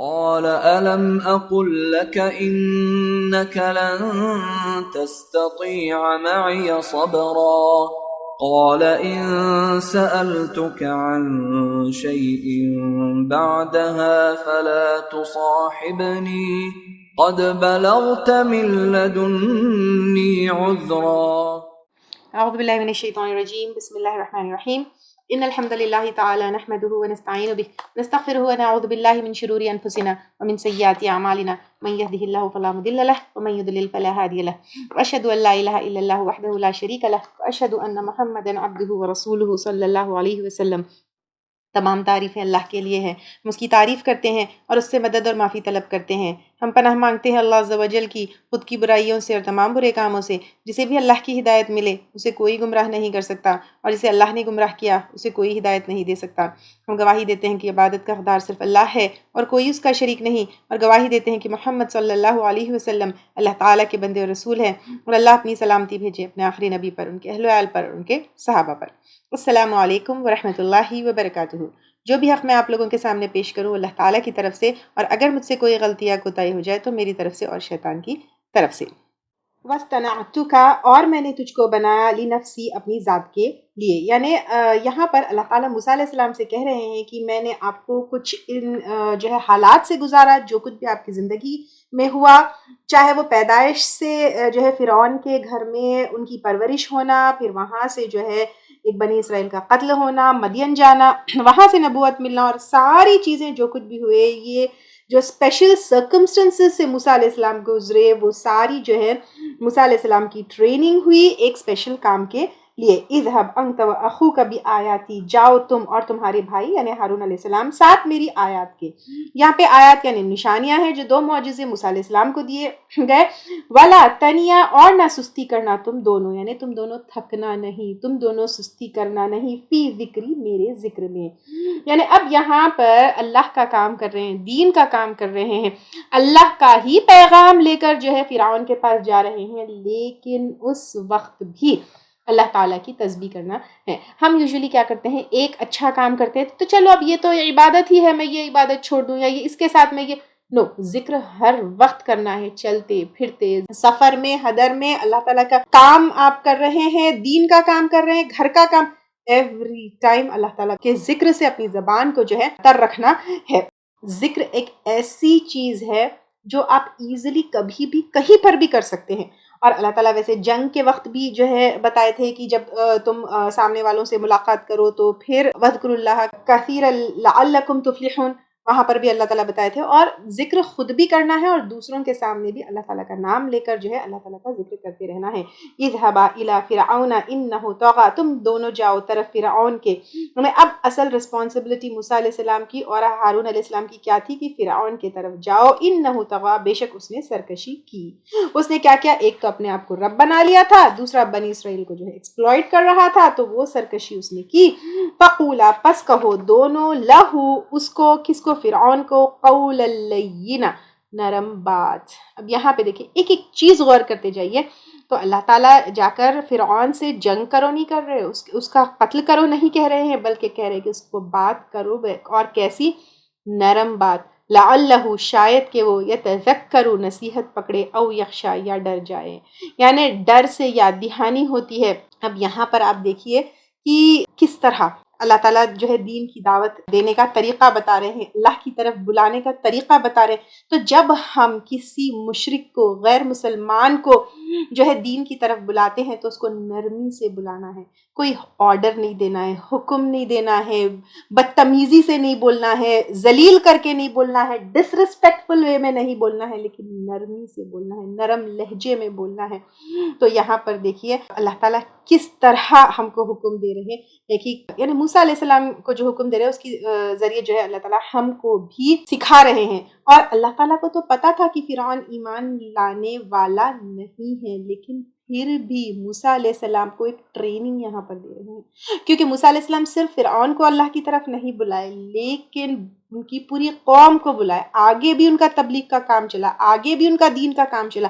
قال ألم أقل لك إنك لن تستطيع معي صبرا قال إن سألتك عن شيء بعدها فلا تصاحبني قد بلغت من لدني عذرا. اعوذ باللہ من الشیطان الرجیم، بسم اللہ الرحمن الرحیم۔ ان الحمد للہ تعالی نحمده ونستعین به نستغفره ونعوذ باللہ من شرور انفسنا ومن سیئات اعمالنا من يهده الله فلا مضل له ومن يضلل فلا هادي له واشهد ان لا اله الا الله وحده لا شريك له واشهد ان محمدا عبده ورسوله صلی اللہ علیہ وسلم۔ تمام تعریفیں اللہ کے لیے ہیں، ہم اس کی تعریف کرتے ہیں اور اس سے مدد اور معافی طلب کرتے ہیں۔ ہم پناہ مانگتے ہیں اللہ عز و جل کی خود کی برائیوں سے اور تمام برے کاموں سے۔ جسے بھی اللہ کی ہدایت ملے اسے کوئی گمراہ نہیں کر سکتا، اور جسے اللہ نے گمراہ کیا اسے کوئی ہدایت نہیں دے سکتا۔ ہم گواہی دیتے ہیں کہ عبادت کا حقدار صرف اللہ ہے اور کوئی اس کا شریک نہیں، اور گواہی دیتے ہیں کہ محمد صلی اللہ علیہ وسلم اللہ تعالیٰ کے بندے اور رسول ہیں، اور اللہ اپنی سلامتی بھیجے اپنے آخری نبی پر، ان کے اہل و عیال پر، ان کے صحابہ پر۔ السلام علیکم ورحمۃ اللہ وبرکاتہ۔ جو بھی حق میں آپ لوگوں کے سامنے پیش کروں اللہ تعالیٰ کی طرف سے، اور اگر مجھ سے کوئی غلطی یا کوتاہی ہو جائے تو میری طرف سے اور شیطان کی طرف سے۔ وَاسْتَنَعْتُكَ، اور میں نے تجھ کو بنایا، لِنَفْسِی، اپنی ذات کے لیے۔ یعنی یہاں پر اللہ تعالیٰ موسیٰ علیہ السلام سے کہہ رہے ہیں کہ میں نے آپ کو کچھ ان جو ہے حالات سے گزارا، جو کچھ بھی آپ کی زندگی میں ہوا، چاہے وہ پیدائش سے جو ہے فرعون کے گھر میں ان کی پرورش ہونا، پھر وہاں سے جو ہے ایک بنی اسرائیل کا قتل ہونا، مدین جانا، وہاں سے نبوت ملنا، اور ساری چیزیں جو کچھ بھی ہوئے، یہ جو اسپیشل سرکمسٹنسز سے موسیٰ علیہ السلام گزرے، وہ ساری جو ہے موسیٰ علیہ السلام کی ٹریننگ ہوئی ایک اسپیشل کام کے لیے۔ اذهب انت واخوک بآیاتی، جاؤ تم اور تمہارے بھائی یعنی ہارون علیہ السلام ساتھ میری آیات کے۔ یہاں پہ آیات یعنی نشانیاں ہیں جو دو معجزے موسیٰ علیہ السلام کو دیے گئے۔ ولا تنیا، اور نہ سستی کرنا تم دونوں، یعنی تم دونوں تھکنا نہیں، تم دونوں سستی کرنا نہیں، فی ذکری، میرے ذکر میں۔ یعنی اب یہاں پر اللہ کا کام کر رہے ہیں، دین کا کام کر رہے ہیں، اللہ کا ہی پیغام لے کر جو ہے فرعون کے پاس جا رہے ہیں، لیکن اس وقت بھی اللہ تعالیٰ کی تسبیح کرنا ہے۔ ہم یوزولی کیا کرتے ہیں، ایک اچھا کام کرتے ہیں تو چلو اب یہ تو عبادت ہی ہے، میں یہ عبادت چھوڑ دوں، یا یہ اس کے ساتھ میں یہ نو، ذکر ہر وقت کرنا ہے، چلتے پھرتے، سفر میں، حضر میں، اللہ تعالیٰ کا کام آپ کر رہے ہیں، دین کا کام کر رہے ہیں، گھر کا کام، ایوری ٹائم اللہ تعالیٰ کے ذکر سے اپنی زبان کو جو ہے تر رکھنا ہے۔ ذکر ایک ایسی چیز ہے جو آپ ایزیلی کبھی بھی کہیں پر بھی کر سکتے ہیں، اور اللہ تعالیٰ ویسے جنگ کے وقت بھی جو ہے بتائے تھے کہ جب تم سامنے والوں سے ملاقات کرو تو پھر وَاذْكُرُوا اللَّهَ كَثِيرًا لَعَلَّكُمْ تُفْلِحُونَ، وہاں پر بھی اللہ تعالیٰ بتائے تھے۔ اور ذکر خود بھی کرنا ہے اور دوسروں کے سامنے بھی اللہ تعالیٰ کا نام لے کر جو ہے اللہ تعالیٰ کا ذکر کرتے رہنا ہے۔ اذهبا إِلَىٰ فِرْعَوْنَ إِنَّهُ طَغَىٰ، تم دونوں جاؤ طرف فرعون کے۔ ہمیں اب اصل رسپانسبلٹی موسیٰ علیہ السلام کی اور ہارون علیہ السلام کی کیا تھی کہ فرعون کی طرف جاؤ، إِنَّهُ طَغَىٰ، بے شک اس نے سرکشی کی۔ اس نے کیا کیا، ایک تو اپنے آپ کو رب بنا لیا تھا، دوسرا بنی اسرائیل کو جو ہے ایکسپلوئٹ کر رہا تھا، تو وہ سرکشی اس نے کی۔ فقولا، پس کہو دونوں، لہو، اس کو، کس کو، فرعون کو، قولا لینا، نرم بات۔ اب یہاں پہ دیکھیں ایک ایک چیز غور کرتے جائیے، تو اللہ تعالیٰ جا کر فرعون سے جنگ کرو نہیں کر رہے، اس کا قتل کرو نہیں کہہ رہے ہیں، بلکہ کہہ رہے کہ اس کو بات کرو، اور کیسی، نرم بات، لعلہ، شاید کہ وہ یتذکر، نصیحت پکڑے، او یخشا، یا ڈر جائے، یعنی ڈر سے یاد دہانی ہوتی ہے۔ اب یہاں پر آپ دیکھیے کہ کس طرح اللہ تعالیٰ جو ہے دین کی دعوت دینے کا طریقہ بتا رہے ہیں، اللہ کی طرف بلانے کا طریقہ بتا رہے ہیں۔ تو جب ہم کسی مشرک کو، غیر مسلمان کو جو ہے دین کی طرف بلاتے ہیں تو اس کو نرمی سے بلانا ہے، کوئی آرڈر نہیں دینا ہے، حکم نہیں دینا ہے، بدتمیزی سے نہیں بولنا ہے، ذلیل کر کے نہیں بولنا ہے، ڈس ریسپیکٹفل وے میں نہیں بولنا ہے، لیکن نرمی سے بولنا ہے، نرم لہجے میں بولنا ہے۔ تو یہاں پر دیکھیے اللہ تعالیٰ کس طرح ہم کو حکم دے رہے ہیں کہ یعنی موسیٰ علیہ السلام کو جو حکم دے رہے ہیں اس کے ذریعے جو ہے اللہ تعالیٰ ہم کو بھی سکھا رہے ہیں۔ اور اللہ تعالیٰ کو تو پتا تھا کہ فرعون ایمان لانے والا نہیں ہے، لیکن پھر بھی موسیٰ علیہ السلام کو ایک ٹریننگ یہاں پر دے رہے ہیں، کیونکہ موسیٰ علیہ السلام صرف فرعون کو اللہ کی طرف نہیں بلائے، لیکن ان کی پوری قوم کو بلائے، آگے بھی ان کا تبلیغ کا کام چلا، آگے بھی ان کا دین کا کام چلا۔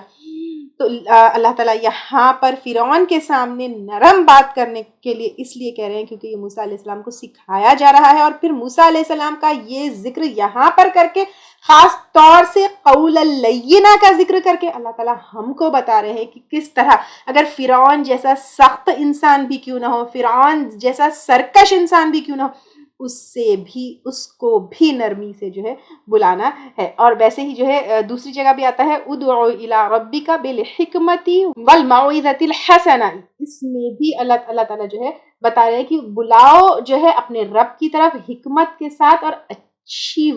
تو اللہ تعالیٰ یہاں پر فرعون کے سامنے نرم بات کرنے کے لیے اس لیے کہہ رہے ہیں کیونکہ یہ موسیٰ علیہ السلام کو سکھایا جا رہا ہے، اور پھر موسیٰ علیہ السلام کا یہ ذکر یہاں پر کر کے، خاص طور سے قول اللینہ کا ذکر کر کے، اللہ تعالیٰ ہم کو بتا رہے ہیں کہ کس طرح اگر فرعون جیسا سخت انسان بھی کیوں نہ ہو، فرعون جیسا سرکش انسان بھی کیوں نہ ہو، اس کو بھی نرمی سے جو ہے بلانا ہے۔ اور ویسے ہی جو ہے دوسری جگہ بھی آتا ہے ادعو الی ربک بالحکمت والموعظۃ الحسنہ، اس میں بھی اللہ تعالیٰ جو ہے بتا رہے ہیں کہ بلاؤ جو ہے اپنے رب کی طرف حکمت کے ساتھ اور اچھی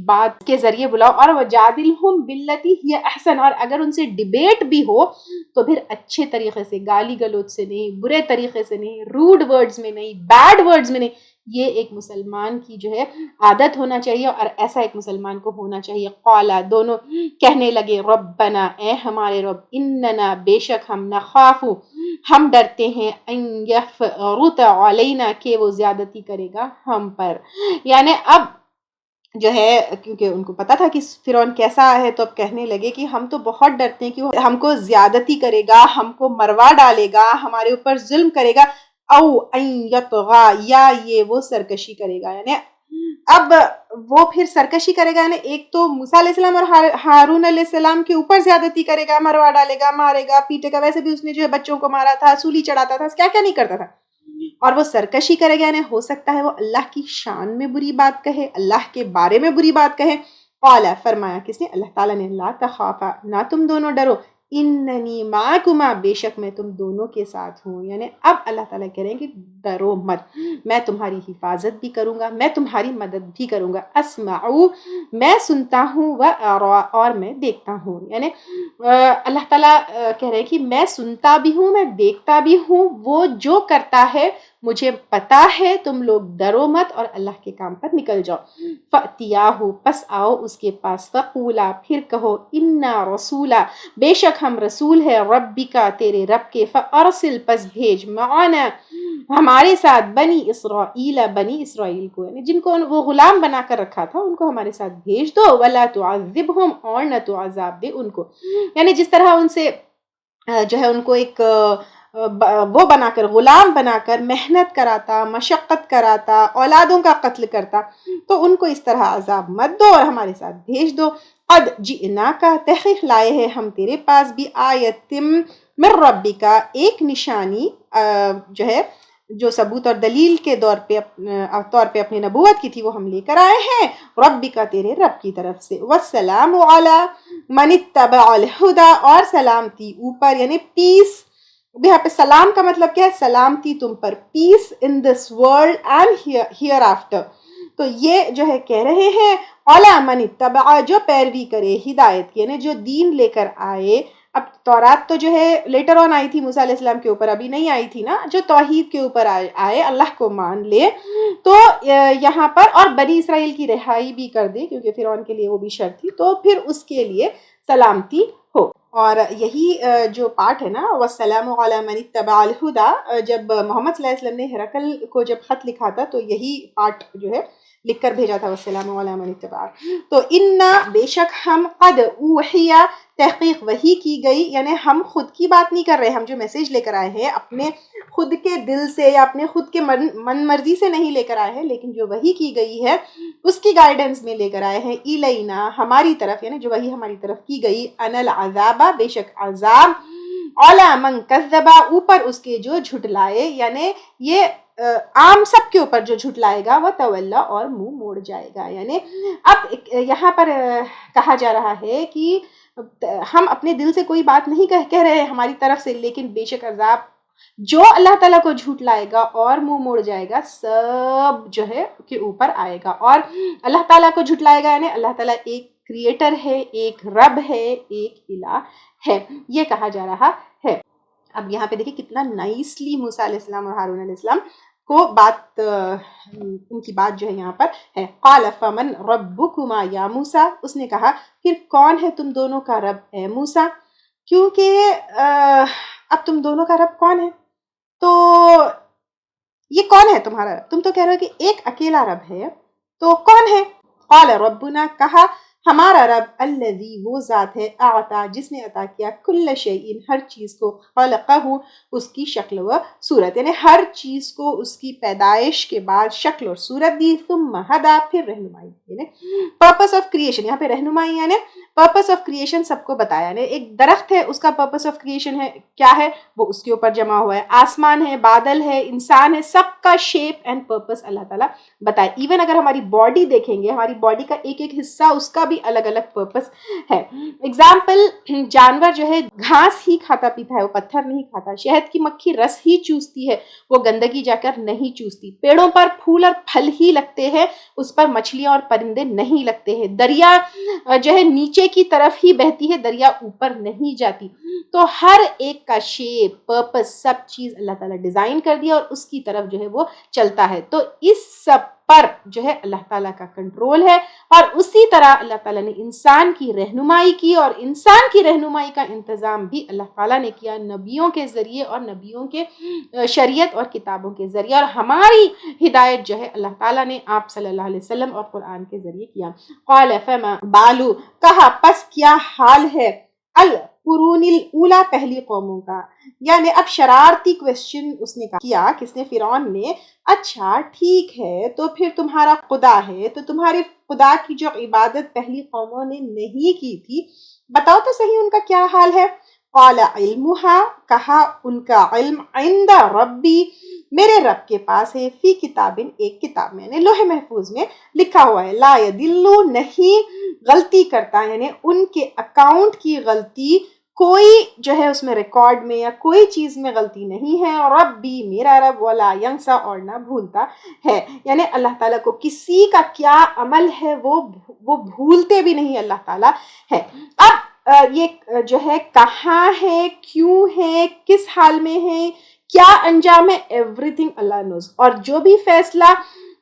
بات کے ذریعے بلاؤ، اور وجادلہم باللتی ہی احسن، اور اگر ان سے ڈیبیٹ بھی ہو تو پھر اچھے طریقے سے، گالی گلوچ سے نہیں، برے طریقے سے نہیں، روڈ ورڈز میں نہیں، بیڈ ورڈز میں نہیں۔ یہ ایک مسلمان کی جو ہے عادت ہونا چاہیے، اور ایسا ایک مسلمان کو ہونا چاہیے۔ قالا، دونوں کہنے لگے، ربنا، اے ہمارے رب، اننا، بے شک ہم، نخاف، ہم ڈرتے ہیں، ان یفرط علینا، کہ وہ زیادتی کرے گا ہم پر۔ یعنی اب جو ہے کیونکہ ان کو پتا تھا کہ فرعون کیسا ہے، تو اب کہنے لگے کہ ہم تو بہت ڈرتے ہیں کہ وہ ہم کو زیادتی کرے گا، ہم کو مروا ڈالے گا، ہمارے اوپر ظلم کرے گا، او ان یطغا، یا یہ وہ سرکشی کرے گا۔ یعنی اب وہ پھر سرکشی کرے گا، یعنی ایک تو موسیٰ علیہ السلام اور ہارون علیہ السلام کے اوپر زیادتی کرے گا، مروا ڈالے گا، مارے گا، پیٹے گا، ویسے بھی اس نے جو ہے بچوں کو مارا تھا، سولی چڑھاتا تھا، کیا کیا نہیں کرتا تھا، اور وہ سرکشی کرے گا، یعنی ہو سکتا ہے وہ اللہ کی شان میں بری بات کہے، اللہ کے بارے میں بری بات کہے۔ قال، فرمایا کس نے؟ اللہ تعالیٰ نے، لا تخافا، نہ تم دونوں ڈرو، اننی معکما، بے شک میں تم دونوں کے ساتھ ہوں۔ یعنی اب اللہ تعالیٰ کہہ رہے ہیں کہ ڈرو مت، میں تمہاری حفاظت بھی کروں گا، میں تمہاری مدد بھی کروں گا، اسمعو، میں سنتا ہوں، و ارا، اور میں دیکھتا ہوں۔ یعنی اللہ تعالیٰ کہہ رہے ہیں کہ میں سنتا بھی ہوں، میں دیکھتا بھی ہوں، وہ جو کرتا ہے مجھے پتا ہے، تم لوگ ڈرو مت اور اللہ کے کام پر نکل جاؤ۔ فَأْتِيَاهُ، پس آؤ اس کے پاس، فَقُولَا، پھر کہو، اِنَّا رَسُولَا، بے شک ہم رسول ہے، رَبِّكَ، تیرے رب کے، فَأَرْسِلْ، پس بھیج، مَعَنَا، ہمارے ساتھ، بنی اسرائیل، بنی اسرائیل کو، یعنی جن کو وہ غلام بنا کر رکھا تھا ان کو ہمارے ساتھ بھیج دو، وَلَا تُعَذِّبْهُمْ، اور نہ تو عذاب دے ان کو۔ یعنی جس طرح ان سے جو ہے ان کو ایک وہ بنا کر، غلام بنا کر محنت کراتا، مشقت کراتا، اولادوں کا قتل کرتا، تو ان کو اس طرح عذاب مت دو اور ہمارے ساتھ بھیج دو۔ قد جئناک، تحقیق لائے ہیں ہم تیرے پاس بھی، آیتم من ربک، ایک نشانی جو ہے جو ثبوت اور دلیل کے طور پہ اپنی نبوت کی تھی وہ ہم لے کر آئے ہیں، ربک، تیرے رب کی طرف سے، والسلام علی من اتبع الہدی، اور سلامتی اوپر، یعنی پیس، یہاں پہ سلام کا مطلب کیا ہے؟ سلامتی تم پر، peace in this world and hereafter. تو یہ جو ہے کہہ رہے ہیں، علی من اتبع، جو پیروی کرے ہدایت کی، یعنی جو دین لے کر آئے۔ اب تورات تو جو ہے لیٹر آن آئی تھی موسیٰ علیہ السلام کے اوپر، ابھی نہیں آئی تھی نا، جو توحید کے اوپر آئے، اللہ کو مان لے، تو یہاں پر، اور بنی اسرائیل کی رہائی بھی کر دے کیونکہ فرعون کے لیے وہ بھی شرط تھی، تو پھر اس کے لیے سلامتی ہو۔ اور یہی جو پارٹ ہے نا، والسلام علی من اتبع الہدی، جب محمد صلی اللہ علیہ وسلم نے ہرقل کو جب خط لکھا تھا تو یہی پارٹ جو ہے لکھ کر بھیجا تھا، والسلام علی من اتبع۔ تو انا، بے شک ہم، قد اوحی، تحقیق وحی کی گئی، یعنی ہم خود کی بات نہیں کر رہے، ہم جو میسیج لے کر آئے ہیں اپنے خود کے دل سے یا اپنے خود کے من مرضی سے نہیں لے کر آئے ہیں، لیکن جو وحی کی گئی ہے اس کی گائیڈنس میں لے کر آئے ہیں، الینا، ہماری طرف، یعنی جو وحی ہماری طرف کی گئی، ان العذاب، بے شک عذاب، علی من کذب، اوپر اس کے جو جھٹلائے، یعنی یہ عام سب کے اوپر جو جھٹلائے گا، وہ تولا، اور منہ موڑ جائے گا۔ یعنی اب یہاں پر کہا جا رہا ہے کہ ہم اپنے دل سے کوئی بات نہیں کہہ رہے ہماری طرف سے، لیکن بے شک عذاب جو اللہ تعالیٰ کو جھوٹ لائے گا اور منہ موڑ جائے گا، سب جو ہے کے اوپر آئے گا۔ اور اللہ تعالیٰ کو جھٹلائے گا یعنی اللہ تعالیٰ ایک کریٹر ہے، ایک رب ہے، ایک الہ ہے، یہ کہا جا رہا ہے۔ اب یہاں پہ دیکھیں کتنا نائسلی موسیٰ علیہ السلام اور ہارون علیہ السلام کو ان کی بات جو ہے یہاں پر ہے۔ قال فمن ربکما یا موسیٰ، اس نے کہا پھر کون ہے تم دونوں کا رب اے موسیٰ، کیونکہ اب تم دونوں کا رب کون ہے؟ تو یہ کون ہے تمہارا رب؟ تم تو کہہ رہے ہو کہ ایک اکیلا رب ہے، تو کون ہے؟ قال ربنا، کہا ہمارا رب الذی وہ ذات ہے اعطا جس نے عطا کیا کل شیء ہر چیز کو خلقہ اس کی شکل و صورت، یعنی ہر چیز کو اس کی پیدائش کے بعد شکل اور صورت دی، ثم ہدا پھر رہنمائی، یعنی پرپس آف کریشن، یہاں پہ رہنمائی یعنی پرپس آف کریشن سب کو بتایا، یعنی ایک درخت ہے اس کا پرپس آف کریشن ہے کیا ہے، وہ اس کے اوپر جمع ہوا ہے، آسمان ہے، بادل ہے، انسان ہے، سب کا شیپ اینڈ پرپس اللہ تعالیٰ بتائے۔ ایون اگر ہماری باڈی دیکھیں گے، ہماری باڈی کا ایک ایک حصہ اس کا بھی الگ الگ پرپس ہے۔ اگزامپل، جانور جو ہے گھاس ہی کھاتا پیتا ہے، وہ پتھر نہیں کھاتا، شہد کی مکھی رس ہی چوستی ہے، وہ گندگی جا کر نہیں چوستی، پیڑوں پر پھول اور پھل ہی لگتے ہیں، اس پر مچھلیاں اور پرندے نہیں لگتے ہیں، دریا جو ہے نیچے کی طرف ہی بہتی ہے، دریا اوپر نہیں جاتی۔ تو ہر ایک کا شیپ، پرپس، سب چیز اللہ تعالیٰ ڈیزائن کر دیا اور اس کی طرف جو ہے وہ چلتا ہے۔ تو اس سب پر جو ہے اللہ تعالیٰ کا کنٹرول ہے، اور اسی طرح اللہ تعالیٰ نے انسان کی رہنمائی کی، اور انسان کی رہنمائی کا انتظام بھی اللہ تعالیٰ نے کیا نبیوں کے ذریعے اور نبیوں کے شریعت اور کتابوں کے ذریعے، اور ہماری ہدایت جو ہے اللہ تعالیٰ نے آپ صلی اللہ علیہ وسلم اور قرآن کے ذریعے کیا۔ قال فما بالو، کہا پس کیا حال ہے، القرون الاولی پہلی قوموں کا، یعنی اب شرارتی کویسچن اس نے کیا، کس نے، فرعون نے، اچھا ٹھیک ہے تو پھر تمہارا خدا ہے، تو تمہارے خدا کی جو عبادت پہلی قوموں نے نہیں کی تھی، بتاؤ تو صحیح ان کا کیا حال ہے۔ قال علمها، کہا ان کا علم، عند ربی، میرے رب کے پاس ہے، فی کتاب، ایک کتاب میں، یعنی لوح محفوظ میں لکھا ہوا ہے، لا یدل، نہیں غلطی کرتا، یعنی ان کے اکاؤنٹ کی غلطی کوئی جو ہے اس میں ریکارڈ میں یا کوئی چیز میں غلطی نہیں ہے، اور رب بھی، میرا رب، ولا ینسا، اور نہ بھولتا ہے، یعنی اللہ تعالیٰ کو کسی کا کیا عمل ہے وہ بھولتے بھی نہیں اللہ تعالیٰ ہے۔ اب یہ جو ہے کہاں ہے، کیوں ہے، کس حال میں ہے، کیا انجام ہے، ایوری تھنگ اللہ نوز، اور جو بھی فیصلہ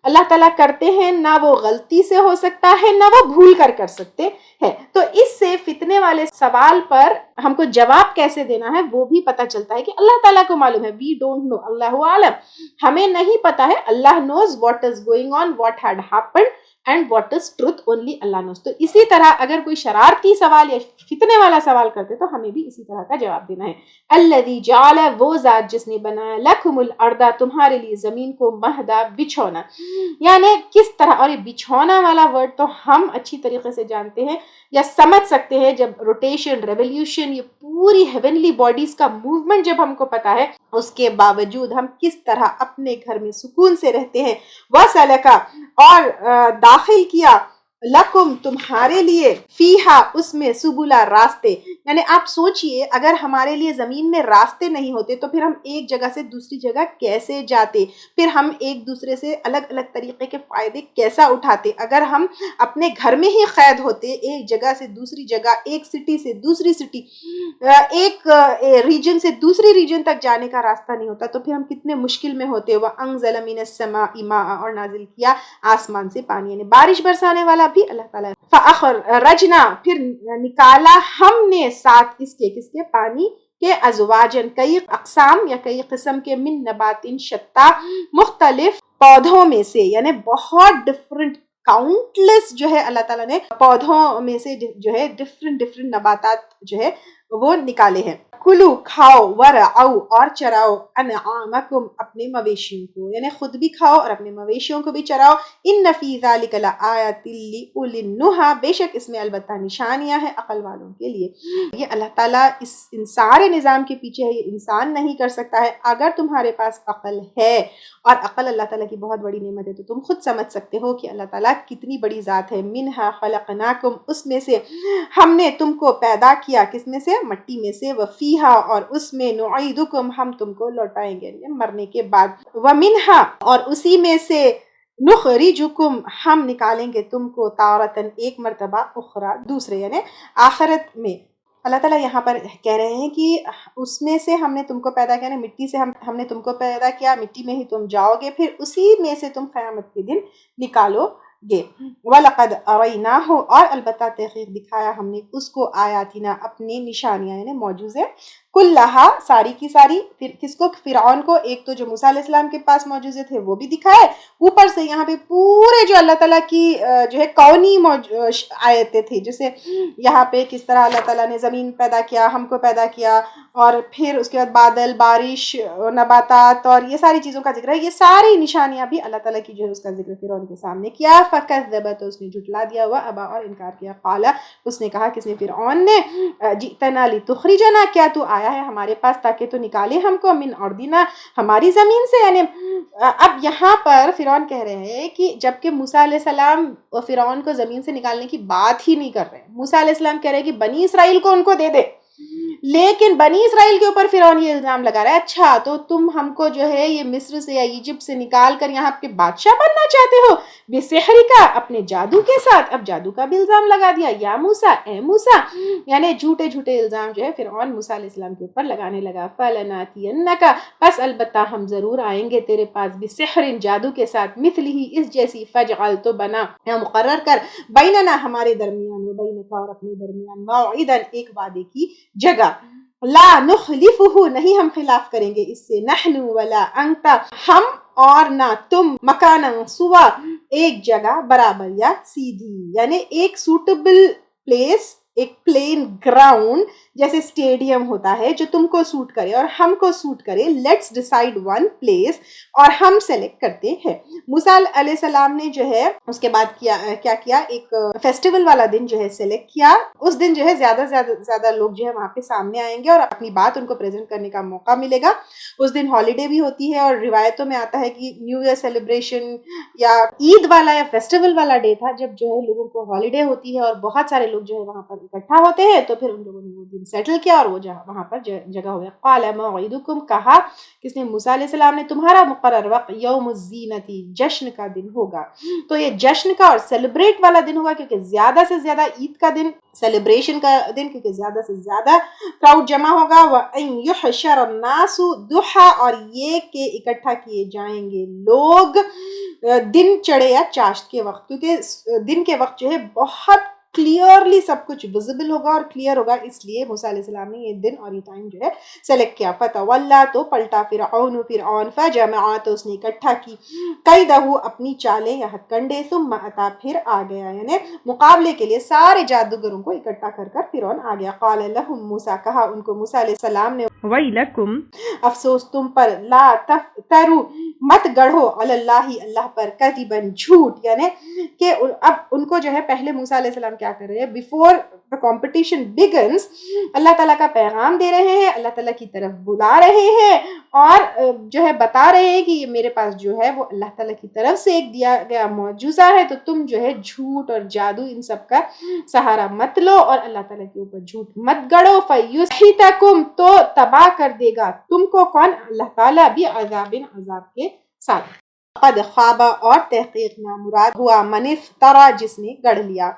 اللہ تعالیٰ کرتے ہیں نہ وہ غلطی سے ہو سکتا ہے نہ وہ بھول کر سکتے ہیں۔ تو اس سے فتنے والے سوال پر ہم کو جواب کیسے دینا ہے وہ بھی پتہ چلتا ہے کہ اللہ تعالیٰ کو معلوم ہے، وی ڈونٹ نو، اللہ عالم، ہمیں نہیں پتا ہے، اللہ knows what is going on, what had happened and what is truth, only اللہ نوز۔ تو اسی طرح اگر کوئی شرارتی سوال یا فتنے والا سوال کرتے تو ہمیں بھی اسی طرح کا جواب دینا ہے۔ الذی جعل، وہ ذات جس نے بنایا، لکم الارض، تمہارے لیے زمین کو، مہدا، بچھونا، یعنی کس طرح، اور یہ بچھونا والا ورڈ تو ہم اچھی طریقے سے جانتے ہیں یا سمجھ سکتے ہیں جب روٹیشن، ریولیوشن، یہ پوری ہیونلی باڈیز کا موومنٹ جب ہم کو پتا ہے، اس کے باوجود ہم کس طرح اپنے گھر میں سکون سے رہتے ہیں، وَسَلَكَ، اور داخل کیا، لکم تمہارے لیے، فیہا اس میں، سبلا راستے، یعنی آپ سوچئے اگر ہمارے لیے زمین میں راستے نہیں ہوتے تو پھر ہم ایک جگہ سے دوسری جگہ کیسے جاتے، پھر ہم ایک دوسرے سے الگ الگ طریقے کے فائدے کیسا اٹھاتے، اگر ہم اپنے گھر میں ہی قید ہوتے، ایک جگہ سے دوسری جگہ، ایک سٹی سے دوسری سٹی، ایک ریجن سے دوسری ریجن تک جانے کا راستہ نہیں ہوتا تو پھر ہم کتنے مشکل میں ہوتے۔ وَأَنزَلَ مِنَ السَّمَاءِ مَاءً، اور نازل کیا آسمان سے پانی، یعنی بارش برسانے والا بھی اللہ تعالیٰ ہے۔ فَأَخْرَجْنَا، پھر نکالا ہم نے، ساتھ اس کے، کس کے، پانی کے، ازواجن، کئی اقسام یا کئی قسم کے، من نبات شتیٰ، مختلف پودوں میں سے، یعنی بہت ڈفرنٹ، کاؤنٹلیس جو ہے اللہ تعالیٰ نے پودوں میں سے جو ہے ڈفرنٹ نباتات جو ہے وہ نکالے ہیں۔ کلو، کھاؤ، ورعو، اور چراؤ، انعامکم، اپنے مویشیوں کو، یعنی خود بھی کھاؤ اور اپنے مویشیوں کو بھی چراؤ۔ ان فی ذلک لآیات لأولی النہی، بے شک اس میں البتہ نشانیاں ہیں عقل والوں کے لیے۔ یہ اللہ تعالیٰ ان سارے نظام کے پیچھے ہے، یہ انسان نہیں کر سکتا ہے۔ اگر تمہارے پاس عقل ہے، اور عقل اللہ تعالیٰ کی بہت بڑی نعمت ہے، تو تم خود سمجھ سکتے ہو کہ اللہ تعالیٰ کتنی بڑی ذات ہے۔ منہا خلقناکم، اس میں سے ہم نے تم کو پیدا کیا، کس میں سے، مٹی میں سے، وفیہا، اور اس میں، نعیدکم، ہم تم کو لوٹائیں گے مرنے کے بعد، ومنہا، اور اسی میں سے، نخرجکم، ہم نکالیں گے تم کو، تارتن، ایک مرتبہ، اخرى، دوسرے، یعنی آخرت میں۔ اللہ تعالیٰ یہاں پر کہہ رہے ہیں کہ اس میں سے ہم نے تم کو پیدا کیا، مٹی سے ہم نے تم کو پیدا کیا، مٹی میں ہی تم جاؤ گے، پھر اسی میں سے تم قیامت کے دن نکالو گے. وَلَقَدْ أَرَيْنَاهُ اور البتہ تحقیق دکھایا ہم نے اس کو آیاتنا اپنی نشانیاں یعنی معجزے کلہا ساری کی ساری. پھر کس کو؟ فرعون کو. ایک تو جو موسیٰ علیہ السلام کے پاس معجزے تھے وہ بھی دکھائے, اوپر سے یہاں پہ پورے جو اللہ تعالیٰ کی جو ہے کونی آیتیں تھیں, جیسے یہاں پہ کس طرح اللہ تعالیٰ نے زمین پیدا کیا, ہم کو پیدا کیا, اور پھر اس کے بعد بادل, بارش, نباتات اور یہ ساری چیزوں کا ذکر ہے. یہ ساری نشانیاں بھی اللہ تعالیٰ کی جو ہے اس کا ذکر فرعون کے سامنے کیا. فَكَذَّبَ تو اس نے جھٹلا دیا, وَأَبَى اور انکار کیا. قال اس نے کہا, کس نے؟ فرعون نے. جِئْتَنَا لِتُخْرِجَنَا کیا تو آیا ہے ہمارے پاس تاکہ تو نکالے ہم کو, من اردنا ہماری زمین سے. یعنی اب یہاں پر فرعون کہہ رہے ہیں کہ جبکہ موسیٰ علیہ السلام اور فرعون کو زمین سے نکالنے کی بات ہی نہیں کر رہے. موسیٰ علیہ السلام کہہ رہے ہیں کہ بنی اسرائیل کو ان کو دے دے, لیکن بنی اسرائیل کے اوپر فرعون یہ الزام لگا رہا ہے, اچھا تو تم ہم کو جو ہے یہ مصر سے یا ایجپٹ سے نکال کر یہاں پہ بادشاہ بننا چاہتے ہو بسحر کا, اپنے جادو کے ساتھ. اب جادو کا بھی الزام لگا دیا, یا موسیٰ, اے موسیٰ, یعنی جھوٹے جھوٹے الزام جو ہے فرعون موسیٰ علیہ السلام کے اوپر لگانے لگا. فَلَنَاتِيَنَّكَ پس البتہ ہم ضرور آئیں گے تیرے پاس, بسحر جادو کے ساتھ, مثلہ اس جیسی, فجعل تو بنا یا مقرر کر, بیننا ہمارے درمیان, و بینک اور اپنے درمیان, موعدا ایک وعدے کی جگہ, لا نخلفہ نہیں ہم خلاف کریں گے اس سے, نحن ولا انت ہم اور نہ تم, مکانا سوا ایک جگہ, برابر یا سیدھی, یعنی ایک سوٹیبل پلیس, ایک پلین گراؤنڈ جیسے اسٹیڈیم ہوتا ہے جو تم کو سوٹ کرے اور ہم کو سوٹ کرے. لیٹس ڈیسائیڈ ون پلیس, اور ہم سلیکٹ کرتے ہیں. موسیٰ علیہ السلام نے جو ہے اس کے بعد کیا کیا, ایک فیسٹیول والا دن جو ہے سلیکٹ کیا. اس دن جو ہے زیادہ لوگ جو ہے وہاں پہ سامنے آئیں گے اور اپنی بات ان کو پریزنٹ کرنے کا موقع ملے گا. اس دن ہالیڈے بھی ہوتی ہے, اور روایتوں میں آتا ہے کہ نیو ایئر سیلیبریشن یا عید والا یا فیسٹیول والا ڈے تھا جب جو ہے لوگوں کو ہالیڈے ہوتی ہے اور بہت سارے لوگ جو ہے وہاں پر اکٹھا ہوتے ہیں. تو پھر ان لوگوں نے وہ دن سیٹل کیا اور وہ وہاں پر جگہ ہو گیا. قال موعدکم کہا, کس نے؟ موسیٰ علیہ السلام نے, تمہارا مقرر وقت یوم الزینتی جشن کا دن ہوگا. تو یہ جشن کا اور سیلیبریٹ والا دن ہوگا, کیونکہ زیادہ سے زیادہ عید کا دن, سیلیبریشن کا دن, کیونکہ زیادہ سے زیادہ کراؤڈ جمع ہوگا. وَأَن يُحْشَرَ النَّاسُ ضُحًى اور یہ کہ اکٹھا کیے جائیں گے لوگ دن چڑھے یا چاشت کے وقت, کیونکہ دن کے وقت جو ہے بہت کلیئرلی سب کچھ ویزیبل ہوگا اور کلیئر ہوگا, اس لیے موسیٰ علیہ السلام نے یہ دن اور یہ ٹائم جو ہے سلیکٹ کیا. فتولیٰ تو پلٹا فرعون, فجمع تو اس نے اکٹھا کی, کیدہ اپنی چالیں یا ہتھ کنڈے, ثم اتا پھر آ گیا, یعنی مقابلے کے لیے سارے جادوگروں کو اکٹھا کر فرعون آ گیا. قال لهم موسیٰ کہا ان کو موسیٰ علیہ السلام نے, ویلکم افسوس تم پر, لا تفتروا مت گڑھو, علی اللہ اللہ پر, کذبا جھوٹ, یعنی کہ اب ان کو جو ہے پہلے موسیٰ علیہ السلام کیا کر رہے ہیں, بیفور the competition begins اللہ تعالیٰ کا پیغام دے رہے ہیں, اللہ تعالیٰ کی طرف بلا رہے ہیں, اور جو ہے بتا رہے ہیں کہ یہ میرے پاس جو ہے وہ اللہ تعالیٰ کی طرف سے ایک دیا گیا معجزہ ہے, تو تم جو ہے جھوٹ اور جادو ان سب کا سہارا مت لو اور اللہ تعالیٰ کے اوپر جھوٹ مت گڑو. فَيُسْحِتَكُمْ تو تباہ کر دے گا تم کو, کون؟ اللہ تعالیٰ, عذاب کے ساتھ. قد خواب اور تحقیق نامراد ہوا, من افترا جس نے گڑھ لیا.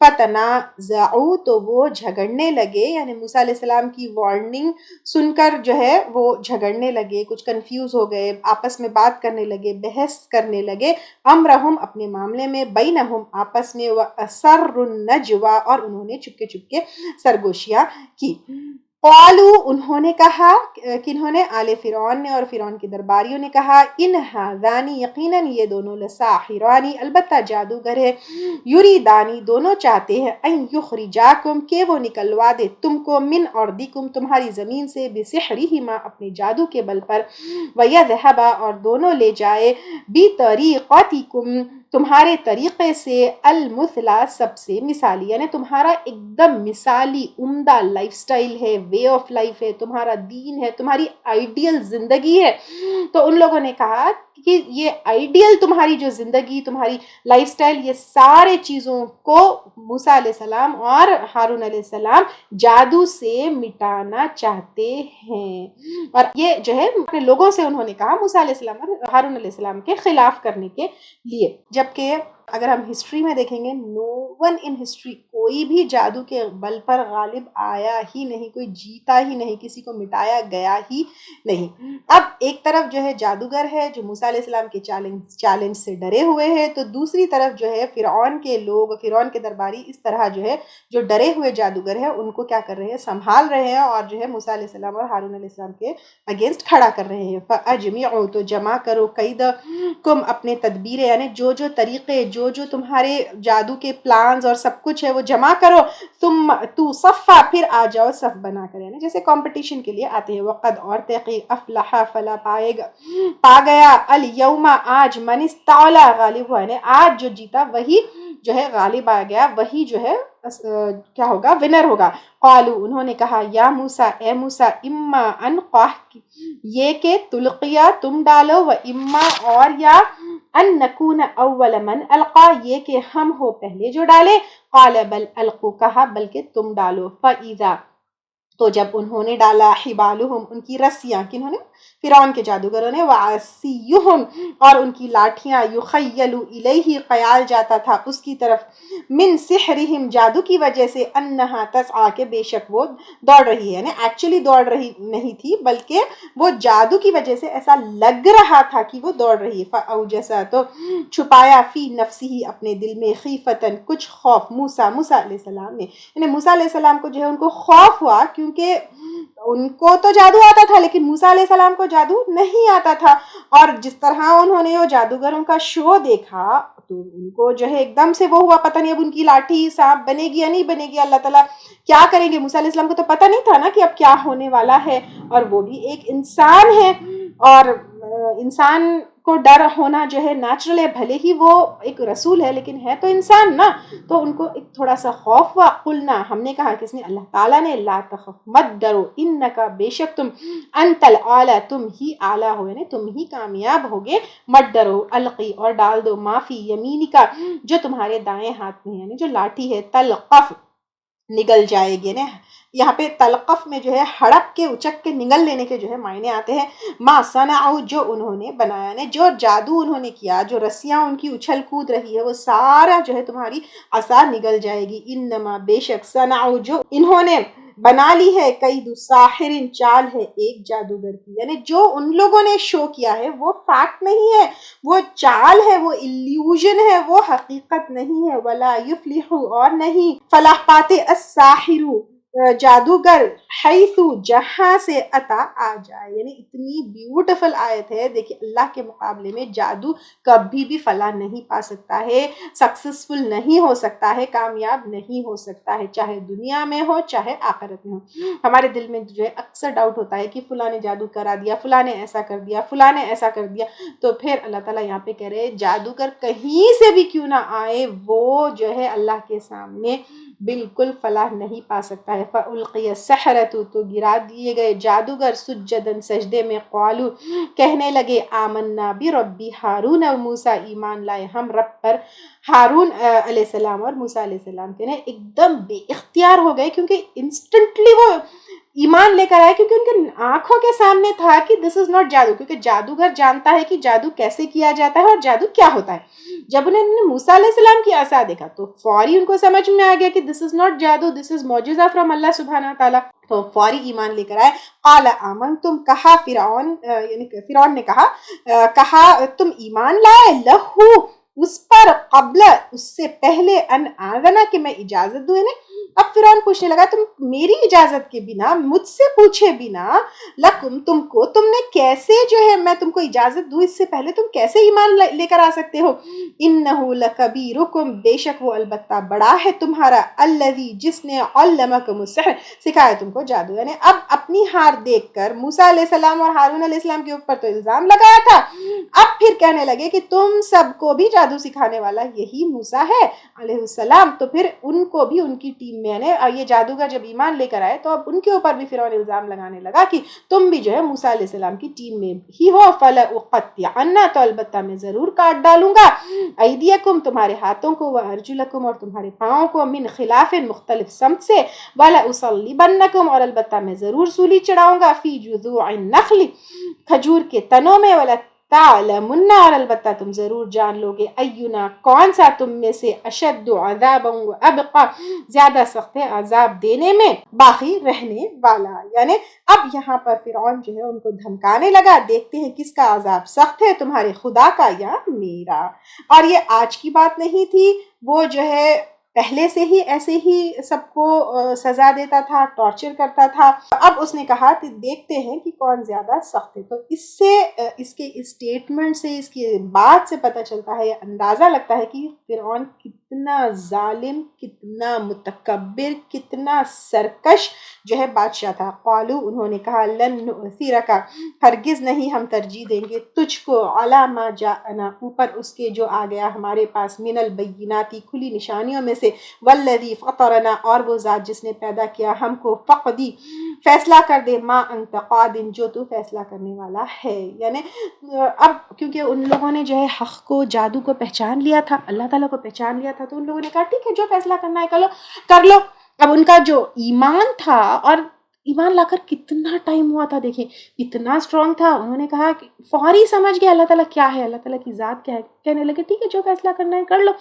فتنازعوا تو وہ جھگڑنے لگے, یعنی موسیٰ علیہ السلام کی وارننگ سن کر جو ہے وہ جھگڑنے لگے, کچھ کنفیوز ہو گئے, آپس میں بات کرنے لگے, بحث کرنے لگے. امرہم اپنے معاملے میں, بینہم آپس میں, واسروا النجوی اور انہوں نے چپکے چپکے سرگوشیاں کی. قالو انہوں نے کہا, کنہوں نے؟ آل فرعون نے اور فرعون کے درباریوں نے کہا, ان ہذانی یقیناً یہ دونوں, لساحرانی البتہ جادوگر ہے, یریدانی دونوں چاہتے ہیں, ان یخرجاکم کہ وہ نکلوا دے تم کو, من ارضکم تمہاری زمین سے, بسحرہما اپنے جادو کے بل پر, ویذھبا اور دونوں لے جائے, بطریقتکم تمہارے طریقے سے, المثلی سب سے مثالی, یعنی تمہارا ایک دم مثالی عمدہ لائف سٹائل ہے, وے آف لائف ہے, تمہارا دین ہے, تمہاری آئیڈیل زندگی ہے. تو ان لوگوں نے کہا کہ یہ آئیڈیل تمہاری جو زندگی, تمہاری لائف سٹائل, یہ سارے چیزوں کو موسیٰ علیہ السلام اور ہارون علیہ السلام جادو سے مٹانا چاہتے ہیں. اور یہ جو ہے اپنے لوگوں سے انہوں نے کہا موسیٰ علیہ السلام اور ہارون علیہ السلام کے خلاف کرنے کے لیے. جبکہ اگر ہم ہسٹری میں دیکھیں گے نو ون ان ہسٹری، کوئی بھی جادو کے بل پر غالب آیا ہی نہیں، کوئی جیتا ہی نہیں، کسی کو مٹایا گیا ہی نہیں۔ اب ایک طرف جو ہے جادوگر ہے جو موسیٰ علیہ السلام کے چیلنج سے ڈرے ہوئے ہیں، تو دوسری طرف جو ہے فرعون کے لوگ، فرعون کے درباری اس طرح جو ہے جو ڈرے ہوئے جادوگر ہیں ان کو کیا کر رہے ہیں، سنبھال رہے ہیں اور جو ہے موسیٰ علیہ السلام اور ہارون علیہ السلام کے اگینسٹ کھڑا کر رہے ہیں۔ فَأَجْمِعُوا، تو جمع کرو، قیدکم، اپنے تدبیریں، یعنی جو طریقے، جو تمہارے جادو کے پلانز اور سب کچھ ہے وہ جمع کرو، ثم تو صفا، پھر آ جاؤ صف بنا کر، یعنی جیسے کمپٹیشن کے لیے آتے ہیں۔ وقد، اور تحقیق، افلح، فلا پا گیا، الیوم، آج، من استعلا، غالب ہوا، یعنی آج جو جیتا وہی جو ہے غالب آ گیا، وہی جو ہے کیا ہوگا، ونر ہوگا۔ قالو، انہوں نے کہا، یا موسیٰ، اے موسیٰ، اما ان قاہ، یہ کہ تلقیا، تم ڈالو، و اما، اور یا ان نکون اول من القا، یہ کہ ہم ہو پہلے جو ڈالے۔ قال بل القوا، کہا بلکہ تم ڈالو۔ فاذا، تو جب انہوں نے ڈالا، حبالہم، ان کی رسیاں، کنہوں نے، فرعون کے جادوگروں نے، وعصیہم، اور ان کی لاٹھیاں، یخیل الیہ، خیال جاتا تھا اس کی طرف، من سحرہم، جادو کی وجہ سے، انہا تسعی، کہ بے شک وہ دوڑ رہی ہے، یعنی ایکچولی دوڑ رہی نہیں تھی بلکہ وہ جادو کی وجہ سے ایسا لگ رہا تھا کہ وہ دوڑ رہی ہے۔ فاوجس، تو چھپایا، فی نفسہ، اپنے دل میں، خیفتن، کچھ خوف، موسیٰ علیہ السلام نے، یعنی موسیٰ علیہ السلام کو جو ہے ان کو خوف ہوا، کیونکہ ان کو تو جادو آتا تھا لیکن موسیٰ علیہ السلام کو جادو نہیں آتا تھا، اور جس طرح انہوں نے وہ جادوگروں کا شو دیکھا تو ان کو جو ہے ایک دم سے وہ ہوا، پتہ نہیں اب ان کی لاٹھی سانپ بنے گی یا نہیں بنے گی، اللہ تعالیٰ کیا کریں گے۔ موسیٰ علیہ السلام کو تو پتہ نہیں تھا نا کہ اب کیا ہونے والا ہے، اور وہ بھی ایک انسان ہے، اور انسان کو ڈر ہونا جو ہے نیچرل ہے، بھلے ہی وہ ایک رسول ہے لیکن ہے تو انسان نا، تو ان کو ایک تھوڑا سا خوف ہوا۔ قلنا، ہم نے کہا، کس نے، اللہ تعالیٰ نے، لا تخف، مت ڈرو، انکا، بے شک تم، انت الاعلی، تم ہی اعلیٰ ہو، یعنی تم ہی کامیاب ہوگے، مت ڈرو، القی، اور ڈال دو، معافی یمینکا، جو تمہارے دائیں ہاتھ میں، یعنی جو لاٹھی ہے، تلقف، نگل جائے گی، یعنی یہاں پہ تلقف میں جو ہے ہڑپ کے، اچک کے، نگل لینے کے جو ہے معنی آتے ہیں۔ ما صنعوا، جو انہوں نے بنایا، نے جو جادو انہوں نے کیا، جو رسیاں ان کی اچھل کود رہی ہے، وہ سارا جو ہے تمہاری عصا نگل جائے گی۔ انما، بے شک، صنعوا، جو انہوں نے بنا لی ہے، قید ساحر، چال ہے ایک جادوگر کی، یعنی جو ان لوگوں نے شو کیا ہے وہ فیکٹ نہیں ہے، وہ چال ہے، وہ ایلیوژن ہے، وہ حقیقت نہیں ہے۔ ولا یفلح، اور نہیں فلاح پاتے، الساحر، جادوگر، حیث، جہاں سے، اتا، آ جائے، یعنی اتنی بیوٹیفل آیت ہے۔ دیکھیں اللہ کے مقابلے میں جادو کبھی بھی فلاح نہیں پا سکتا ہے، سکسسفل نہیں ہو سکتا ہے، کامیاب نہیں ہو سکتا ہے، چاہے دنیا میں ہو چاہے آخرت میں ہو۔ ہمارے دل میں جو ہے اکثر ڈاؤٹ ہوتا ہے کہ فلاں نے جادو کرا دیا، فلاں نے ایسا کر دیا، فلاں نے ایسا کر دیا، تو پھر اللہ تعالیٰ یہاں پہ کہہ رہے جادوگر کہیں سے بھی کیوں نہ آئے، وہ جو ہے اللہ کے سامنے بالکل فلاح نہیں پا سکتا ہے۔ فَأُلْقِيَ السَّحَرَةُ، تو گرا دیے گئے جادوگر، سجداً، سجدے میں، قالوا، کہنے لگے، آمنا بربی ہارون و موسیٰ، ایمان لائے ہم رب پر ہارون علیہ السلام اور موسیٰ علیہ السلام کے، ایک دم بے اختیار ہو گئے، کیونکہ انسٹنٹلی وہ ایمان لے کر آئے، کیونکہ ان کے آنکھوں کے سامنے تھا کہ دس از ناٹ جادو، کیونکہ جادوگر جانتا ہے کہ جادو کیسے کیا جاتا ہے اور جادو کیا ہوتا ہے۔ جب انہوں نے موسیٰ علیہ السلام کی عصا دیکھا تو فوری ان کو سمجھ میں آ گیا کہ دس از ناٹ جادو، دس از معجزہ فرام اللہ سبحانہ تعالیٰ، تو فوری ایمان لے کر آئے۔ قال آمنتم، کہا فرعون، یعنی فرعون نے کہا تم ایمان لائے، لہو، اس پر، قبل، اس سے پہلے، ان آذنا، کہ میں اجازت دوں انہیں۔ اب فرعون پوچھنے لگا تم میری اجازت کے بنا، مجھ سے پوچھے بنا، لکم، تم کو، تم نے کیسے جو ہے میں تم کو اجازت دوں اس سے پہلے تم کیسے ایمان لے کر آ سکتے ہو؟ انہو لکبیرکم، بے شک وہ البتہ بڑا ہے تمہارا، الذی، جس نے، علمکم السحر، سکھایا تم کو جادو، یعنی اب اپنی ہار دیکھ کر موسیٰ علیہ السلام اور ہارون علیہ السلام کے اوپر تو الزام لگایا تھا، اب پھر کہنے لگے کہ تم سب کو بھی جادو سکھانے والا یہی موسیٰ ہے علیہ السلام، تو پھر ان کو بھی ان کی ٹیم میں، یہ جادوگر جب ایمان لے کر آئے تو اب ان کے اوپر بھی فرعون الزام لگانے لگا کہ تم بھی جو ہے موسیٰ علیہ السلام کی ٹیم میں ہی ہو۔ فَلَأُقَطِّعَنَّ، تو البتہ میں ضرور کاٹ ڈالوں گا، ایدیکم، تمہارے ہاتھوں کو، وَأَرْجُلَکم، اور تمہارے پاؤں کو، من خلاف، مختلف سمت سے، وَلَأُصَلِّبَنَّکم، اور البتہ میں ضرور سولی چڑھاؤں گا، فی جذوع النخل، کھجور کے تنوں میں، تعلمن اور البتہ تم ضرور جان لوگے اینا کون سا تم میں سے اشد عذابا و ابقا زیادہ سخت ہے عذاب دینے میں باقی رہنے والا. یعنی اب یہاں پر فرعون جو ہے ان کو دھمکانے لگا دیکھتے ہیں کس کا عذاب سخت ہے تمہارے خدا کا یا میرا. اور یہ آج کی بات نہیں تھی, وہ جو ہے پہلے سے ہی ایسے ہی سب کو سزا دیتا تھا, ٹارچر کرتا تھا. اب اس نے کہا کہ دیکھتے ہیں کہ کون زیادہ سخت ہے. تو اس سے اس کے اسٹیٹمنٹ سے اس کی بات سے پتہ چلتا ہے, اندازہ لگتا ہے کہ فرعون کتنا ظالم, کتنا متکبر, کتنا سرکش جو ہے بادشاہ تھا. قالو انہوں نے کہا لن نؤثرک ہرگز نہیں ہم ترجیح دیں گے تجھ کو علی ما جاءنا اوپر اس کے جو آ گیا ہمارے پاس من البینات کھلی نشانیوں میں سے والذی فطرنا اور وہ ذات جس نے پیدا کیا ہم کو فقدی فیصلہ کر دے ما انت قاد جو تو فیصلہ کرنے والا ہے. یعنی اب کیونکہ ان لوگوں نے جو ہے حق کو جادو کو پہچان لیا تھا, اللہ تعالیٰ کو پہچان لیا تھا, تو ان لوگوں نے کہا ٹھیک ہے جو فیصلہ کرنا ہے کر لو. اب ان کا جو ایمان تھا, اور ایمان لا کر کتنا ٹائم ہوا تھا دیکھیں, اتنا اسٹرانگ تھا, انہوں نے کہا کہ فوری سمجھ گیا اللہ تعالیٰ کیا ہے, اللہ تعالیٰ کی ذات کیا ہے, کہنے لگے ٹھیک ہے جو فیصلہ کرنا ہے کر لو,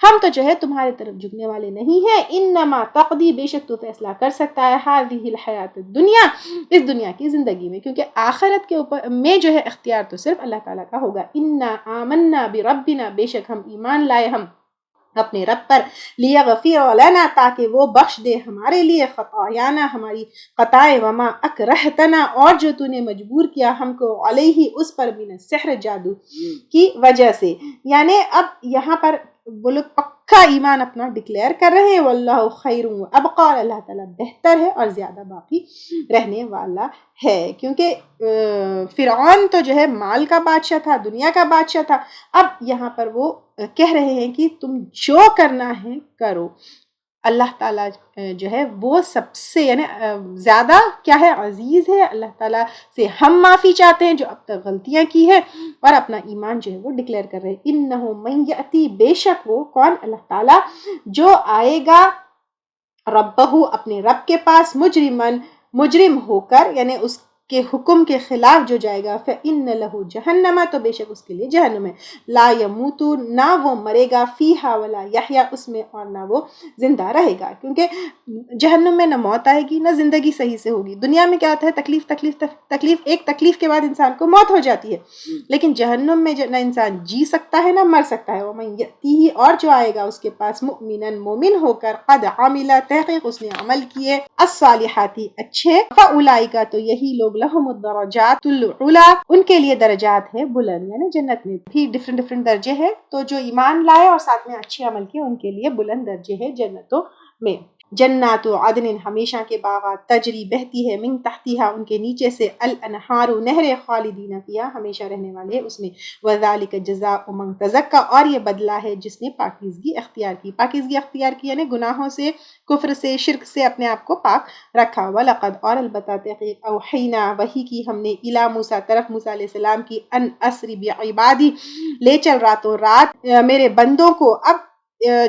ہم تو جو ہے تمہارے طرف جھکنے والے نہیں ہیں. انما تقضی بے شک تو فیصلہ کر سکتا ہے هذه الحیات الدنیا اس دنیا کی زندگی میں, کیونکہ آخرت کے اوپر میں جو ہے اختیار تو صرف اللہ تعالیٰ کا ہوگا. انا آمنا بربنا بے شک ہم ایمان لائے ہم اپنے رب پر, لیغفر لنا تاکہ وہ بخش دے ہمارے لیے خطایانا ہماری خطائیں, وما اکرہتنا اور جو تو نے مجبور کیا ہم کو علیہ اس پر من السحر جادو کی وجہ سے. یعنی اب یہاں پر وہ لوگ پکا ایمان اپنا ڈکلیئر کر رہے ہیں, واللہ خیر و ابقا اللہ تعالیٰ بہتر ہے اور زیادہ باقی رہنے والا ہے. کیونکہ فرعون تو جو ہے مال کا بادشاہ تھا, دنیا کا بادشاہ تھا. اب یہاں پر وہ کہہ رہے ہیں کہ تم جو کرنا ہے کرو, اللہ تعالیٰ جو ہے وہ سب سے یعنی زیادہ کیا ہے عزیز ہے. اللہ تعالیٰ سے ہم معافی چاہتے ہیں جو اب تک غلطیاں کی ہے, اور اپنا ایمان جو ہے وہ ڈکلیئر کر رہے ہیں. انہ من یأتی بے شک وہ کون اللہ تعالیٰ جو آئے گا ربہ اپنے رب کے پاس مجرم ہو کر, یعنی اس کے حکم کے خلاف جو جائے گا, فإن لہ جہنم تو بے شک اس کے لیے جہنم ہے, لا یموت نہ وہ مرے گا, فیہا ولا یحیا اس میں اور نہ وہ زندہ رہے گا. کیونکہ جہنم میں نہ موت آئے گی نہ زندگی صحیح سے ہوگی. دنیا میں کیا ہوتا ہے تکلیف تکلیف تکلیف, ایک تکلیف کے بعد انسان کو موت ہو جاتی ہے, لیکن جہنم میں نہ انسان جی سکتا ہے نہ مر سکتا ہے. ومن یأتیہ اور جو آئے گا اس کے پاس مؤمنا مومن ہو کر, قد عمل تحقیق اس نے عمل کیے, الصالحات اچھے, فاولئک تو یہی لوگ لہم الدرجات العلا ان کے لیے درجات ہے بلند, یعنی جنت میں بھی ڈفرنٹ درجے ہیں. تو جو ایمان لائے اور ساتھ میں اچھے عمل کیے ان کے لیے بلند درجے ہیں جنتوں میں. جنات عدن ہمیشہ کے باغات, تجری بہتی ہے, من تحتیہا ان کے نیچے سے, الانہار نہریں, خالدین فیہا ہمیشہ رہنے والے اس میں. وذالک جزاء من تزکا اور یہ بدلہ ہے جس نے پاکیزگی اختیار کی. پاکیزگی اختیار کی یعنی گناہوں سے, کفر سے, شرک سے اپنے آپ کو پاک رکھا. وَلَقَدْ اور البتہ تحقیق اوحینا وحی کی ہم نے, الی موسیٰ طرف موسیٰ علیہ السلام کی, ان اسری بعبادی لے چل راتوں رات میرے بندوں کو. اب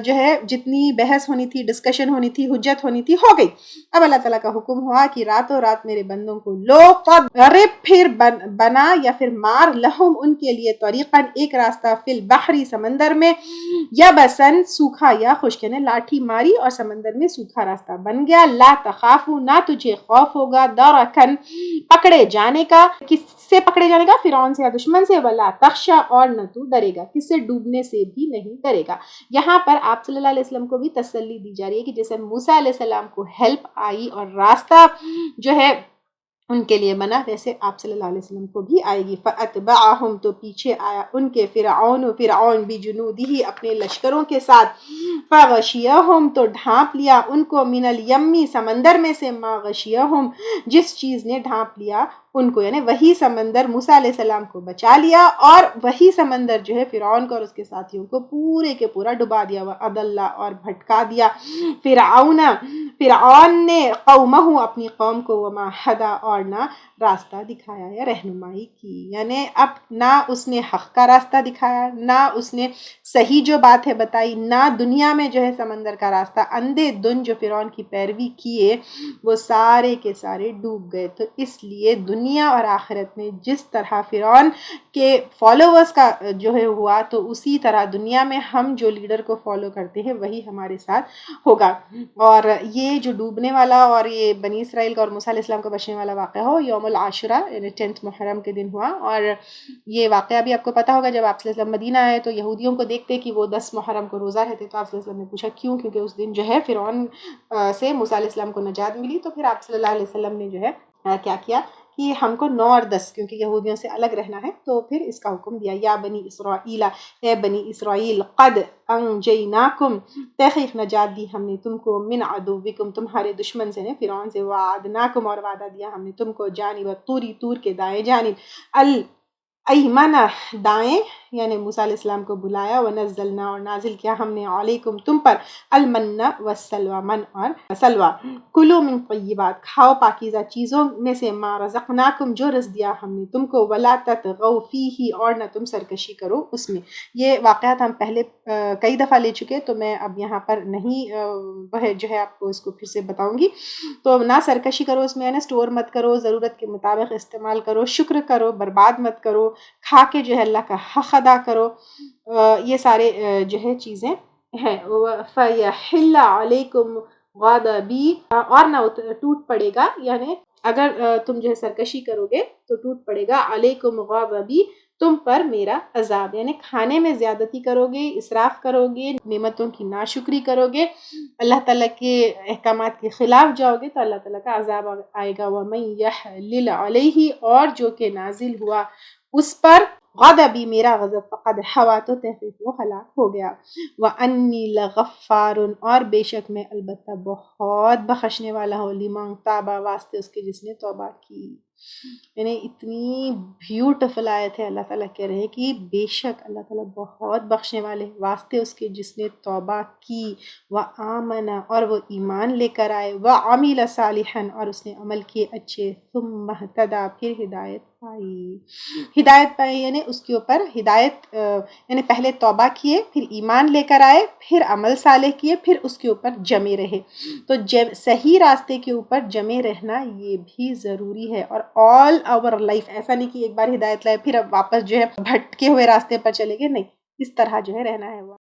جو ہے جتنی بحث ہونی تھی, ڈسکشن ہونی تھی, حجت ہونی تھی, ہو گئی. اب اللہ تعالیٰ کا حکم ہوا کہ راتوں رات میرے بندوں کو لو فضرب پھر بنا یا پھر مار, لہم ان کے لیے, طریقاً ایک راستہ, فی البحری سمندر میں, یا بسن سوکھا یا خشک, یعنی لاٹھی ماری اور سمندر میں سوکھا راستہ بن گیا. لا تخافو نہ تجھے خوف ہوگا, درکن پکڑے جانے کا, کس سے پکڑے جانے کا, فرعون سے یا دشمن سے, ولا تخشا اور نہ تو ڈرے گا, کس سے ڈوبنے سے بھی نہیں ڈرے گا. یہاں پر آپ صلی اللہ علیہ وسلم کو بھی تسلی دی جا رہی ہے کہ جیسے موسیٰ علیہ السلام کو ہیلپ آئی اور راستہ جو ہے ان کے لیے بنا, ویسے آپ صلی اللہ علیہ وسلم کو بھی آئے گی. فَأَتْبَعَهُمْ تو پیچھے آیا ان کے فرعون بِجُنُودِهِ اپنے لشکروں کے ساتھ, فَغَشِيَهُمْ تو ڈھانپ لیا ان کو, مِنَ الْيَمِّ سمندر میں سے, مَا غَشِيَهُمْ جس چیز نے ڈھانپ لیا ان کو, یعنی وہی سمندر موسیٰ علیہ السلام کو بچا لیا, اور وہی سمندر جو ہے فرعون کو اور اس کے ساتھیوں کو پورے کے پورا ڈبا دیا. وَأَضَلَّ اور بھٹکا دیا, فرعون فرعون نے قومہ اپنی قوم کو وما ہدا اور نہ راستہ دکھایا یا رہنمائی کی، یعنی اب نہ اس نے حق کا راستہ دکھایا، نہ اس نے صحیح جو بات ہے بتائی، نہ دنیا میں جو ہے سمندر کا راستہ، اندھے دن جو فرعون کی پیروی کیے وہ سارے کے سارے ڈوب گئے۔ تو اس لیے دنیا اور آخرت میں جس طرح فرعون کے فالوورز کا جو ہے ہوا، تو اسی طرح دنیا میں ہم جو لیڈر کو فالو کرتے ہیں وہی ہمارے ساتھ ہوگا۔ اور یہ جو ڈوبنے والا اور یہ بنی اسرائیل کا اور موسیٰ علیہ السلام کو بچنے والا واقعہ ہو یوم العاشرہ یعنی 10 محرم کے دن ہوا، اور یہ واقعہ بھی آپ کو پتہ ہوگا جب آپ صلی اللہ علیہ وسلم مدینہ آئے تو یہودیوں کو دیکھتے کہ وہ 10 محرم کو روزہ رہتے، تو آپ صلی اللہ علیہ وسلم نے پوچھا کیوں؟ کیونکہ اس دن جو ہے فرعون سے موسیٰ علیہ السلام کو نجات ملی، تو پھر آپ صلی اللہ علیہ وسلم نے جو ہے کیا کیا کہ ہم کو 9 اور 10 کیونکہ یہودیوں سے الگ رہنا ہے، تو پھر اس کا حکم دیا، یا بنی اسرائیل، اے بنی اسرائیل، قد انجیناکم، تحقیق نجات دی ہم نے تم کو، من عدوکم، تمہارے دشمن سے، فرعون سے، وعدناکم، اور وعدہ دیا ہم نے تم کو، جانب طوری، طور کے دائیں جانب، الایمن، دائیں، یعنی موسیٰ علیہ السلام کو بلایا، ونزلنا، اور نازل کیا ہم نے، علیکم تم پر، المن والسلوى، من اور سلوى، کلوا من طیبات، کھاؤ پاکیزہ چیزوں میں سے، ما رزقناکم، جو رزق دیا ہم نے تم کو، ولا تطغوا فیہ، اور نہ تم سرکشی کرو اس میں۔ یہ واقعات ہم پہلے کئی دفعہ لے چکے، تو میں اب یہاں پر نہیں وہ جو ہے آپ کو اس کو پھر سے بتاؤں گی۔ تو نہ سرکشی کرو اس میں، یعنی اسٹور مت کرو، ضرورت کے مطابق استعمال کرو، شکر کرو، برباد مت کرو، کھا کے جو ہے اللہ کا حق ادا کرو، یہ سارے جو ہے چیزیں ہیں۔ فَيَحِلَّ عَلَيْكُمْ غَضَبِي، اور نہ ٹوٹ پڑے گا، یعنی اگر تم جو ہے سرکشی کرو گے تو ٹوٹ پڑے گا، علیکم غضبی، تم پر میرا عذاب، یعنی کھانے میں زیادتی کرو گے، اسراف کرو گے، نعمتوں کی ناشکری کرو گے، اللہ تعالیٰ کے احکامات کے خلاف جاؤ گے تو اللہ تعالیٰ کا عذاب آئے گا۔ وَمَن يَحْلِلْ عَلَيْهِ، اور جو کہ نازل ہوا اس پر، غضبی، میرا غضب، فقد حوا، تو تحقیق وہ ہلاک ہو گیا۔ وَأَنِّي لَغَفَّارٌ، اور بے شک میں البتہ بہت بخشنے والا ہوں، لمن تابا، واسطے اس کے جس نے توبہ کی۔ یعنی اتنی بیوٹیفل آیت ہے، اللہ تعالیٰ کہہ رہے ہیں کہ بے شک اللہ تعالیٰ بہت بخشنے والے، واسطے اس کے جس نے توبہ کی، وآمن، اور وہ ایمان لے کر آئے، وعمل صالحا، اور اس نے عمل کیے اچھے، ثم اہتدی، پھر ہدایت پائی۔ ہدایت پائی یعنی اس کے اوپر ہدایت، یعنی پہلے توبہ کیے، پھر ایمان لے کر آئے، پھر عمل صالح کیے، پھر اس کے اوپر جمے رہے۔ تو صحیح راستے کے اوپر جمے رہنا یہ بھی ضروری ہے، اور آل آور لائف، ایسا نہیں کہ ایک بار ہدایت لائے پھر اب واپس جو ہے بھٹکے ہوئے راستے پر چلے گئے، نہیں، اس طرح جو ہے رہنا ہے وہ۔